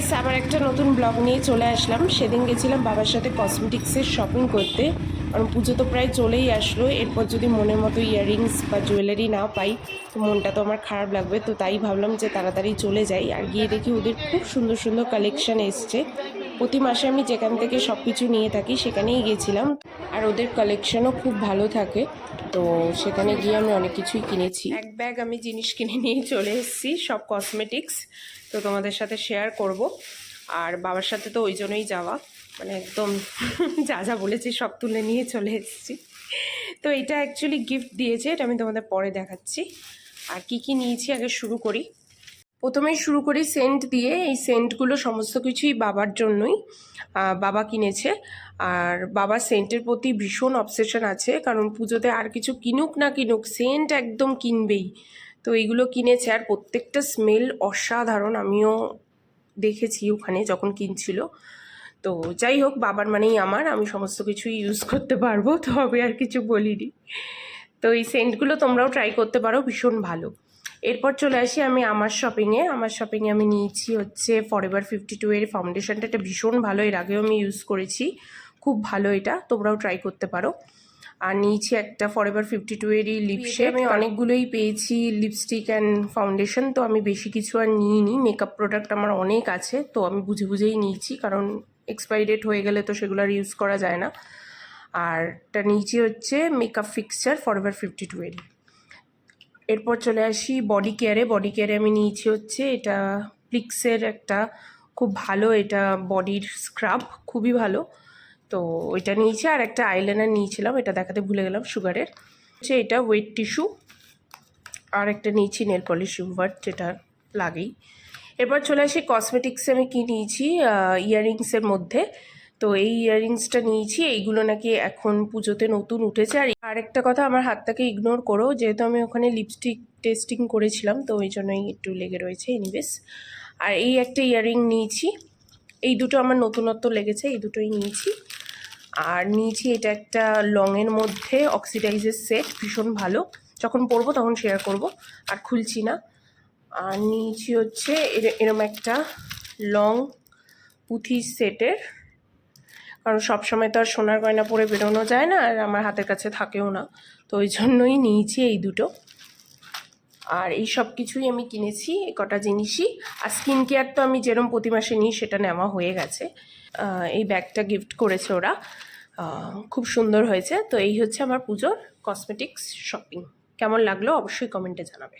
Guys, আবার একটা নতুন ব্লগ নিয়ে চলে আসলাম। সেদিন গেছিলাম বাবার সাথে কসমেটিক্সের শপিং করতে, কারণ পুজো তো প্রায় চলেই আসলো। এরপর যদি মনের মতো ইয়াররিংস বা জুয়েলারি না পাই তো মনটা তো আমার খারাপ লাগবে। তো তাই ভাবলাম যে তাড়াতাড়ি চলে যাই। আর গিয়ে দেখি ওদের খুব সুন্দর সুন্দর কালেকশন এসছে। প্রতি মাসে আমি যেখান থেকে সব কিছু নিয়ে থাকি সেখানেই গেছিলাম, আর ওদের কালেকশনও খুব ভালো থাকে। তো সেখানে গিয়ে আমি অনেক কিছুই কিনেছি। এক ব্যাগ আমি জিনিস কিনে নিয়ে চলে এসেছি, সব কসমেটিক্স। তো তোমাদের সাথে শেয়ার করব। আর বাবার সাথে তো ওই জন্যই যাওয়া, মানে একদম যা যা বলেছি সব তুলে নিয়ে চলে এসেছি। তো এটা অ্যাকচুয়ালি গিফট দিয়েছে, এটা আমি তোমাদের পরে দেখাচ্ছি। আর কি কি নিয়েছি আগে শুরু করি। প্রথমেই শুরু করি সেন্ট দিয়ে। এই সেন্টগুলো সমস্ত কিছুই বাবার জন্যই, বাবা কিনেছে। আর বাবার সেন্টের প্রতি ভীষণ অবসেশন আছে, কারণ পুজোতে আর কিছু কিনুক না কিনুক সেন্ট একদম কিনবেই। তো এইগুলো কিনেছে, আর প্রত্যেকটা স্মেল অসাধারণ। আমিও দেখেছি ওখানে যখন কিনছিল। তো যাই হোক, বাবার মানেই আমার, আমি সমস্ত কিছুই ইউজ করতে পারবো, তো আমি আর কিছু বলিনি। তো এই সেন্টগুলো তোমরাও ট্রাই করতে পারো, ভীষণ ভালো। এরপর চলে আসি আমি আমার শপিংয়ে। আমার শপিংয়ে আমি নিয়েছি হচ্ছে ফরএভার 52 এর ফাউন্ডেশনটা। এটা ভীষণ ভালো, এর আগেও আমি ইউজ করেছি, খুব ভালো। এটা তোমরাও ট্রাই করতে পারো। আর নিয়েছি একটা ফরএভার 52 এরই লিপস্টিক। আমি অনেকগুলোই পেয়েছি লিপস্টিক অ্যান্ড ফাউন্ডেশন, তো আমি বেশি কিছু আর নিইনি। মেকআপ প্রোডাক্ট আমার অনেক আছে, তো আমি বুঝে বুঝেই নিয়েছি, কারণ এক্সপায়ারি ডেট হয়ে গেলে তো সেগুলো আর ইউজ করা যায় না। আর এটা নিচে হচ্ছে মেকআপ ফিক্সচার ফরএভার 52 এর। এরপর চলে আসি বডি কেয়ারে। বডি কেয়ারে আমি নিয়েছি হচ্ছে এটা প্লিক্সের একটা খুব ভালো, এটা বডির স্ক্রাব, খুবই ভালো। তো ওইটা নিয়েছি। আর একটা আইলাইনার নিয়েছিলাম, এটা দেখাতে ভুলে গেলাম, সুগারের হচ্ছে এটা ওয়েট টিস্যু। আর একটা নিয়েছি নেল পলিশ রিমুভার, যেটা লাগেই। এরপর চলে আসি কসমেটিক্সে। আমি কি নিয়েছি ইয়াররিংসের মধ্যে। তো এই ইয়াররিংসটা নিয়েছি, এইগুলো নাকি এখন পুজোতে নতুন উঠেছে। আর আরেকটা কথা, আমার হাতটাকে ইগনোর করো, যেহেতু আমি ওখানে লিপস্টিক টেস্টিং করেছিলাম, তো ওই জন্যই একটু লেগে রয়েছে। এনিওয়েজ, আর এই একটা ইয়াররিং নিয়েছি। এই দুটো আমার নতুনত্ব লেগেছে, এই দুটোই নিয়েছি। আর নিয়েছি এটা একটা লংয়ের মধ্যে অক্সিডাইজের সেট, ভীষণ ভালো। যখন পরবো তখন শেয়ার করব, আর খুলছি না। আর নিয়েছি হচ্ছে এরম একটা লং পুঁথি সেটের, কারণ সবসময় তো আর সোনার গয়না পরে বেরোনো যায় না, আর আমার হাতের কাছে থাকেও না, তো ওই জন্যই নিয়েছি এই দুটো। আর এই সব কিছুই আমি কিনেছি, এই কটা জিনিসই। আর স্কিন কেয়ার তো আমি যেরকম প্রতি মাসে নিই, সেটা নেওয়া হয়ে গেছে। এই ব্যাগটা গিফট করেছে ওরা, খুব সুন্দর হয়েছে। তো এই হচ্ছে আমার পুজোর কসমেটিক্স শপিং। কেমন লাগলো অবশ্যই কমেন্টে জানাবে।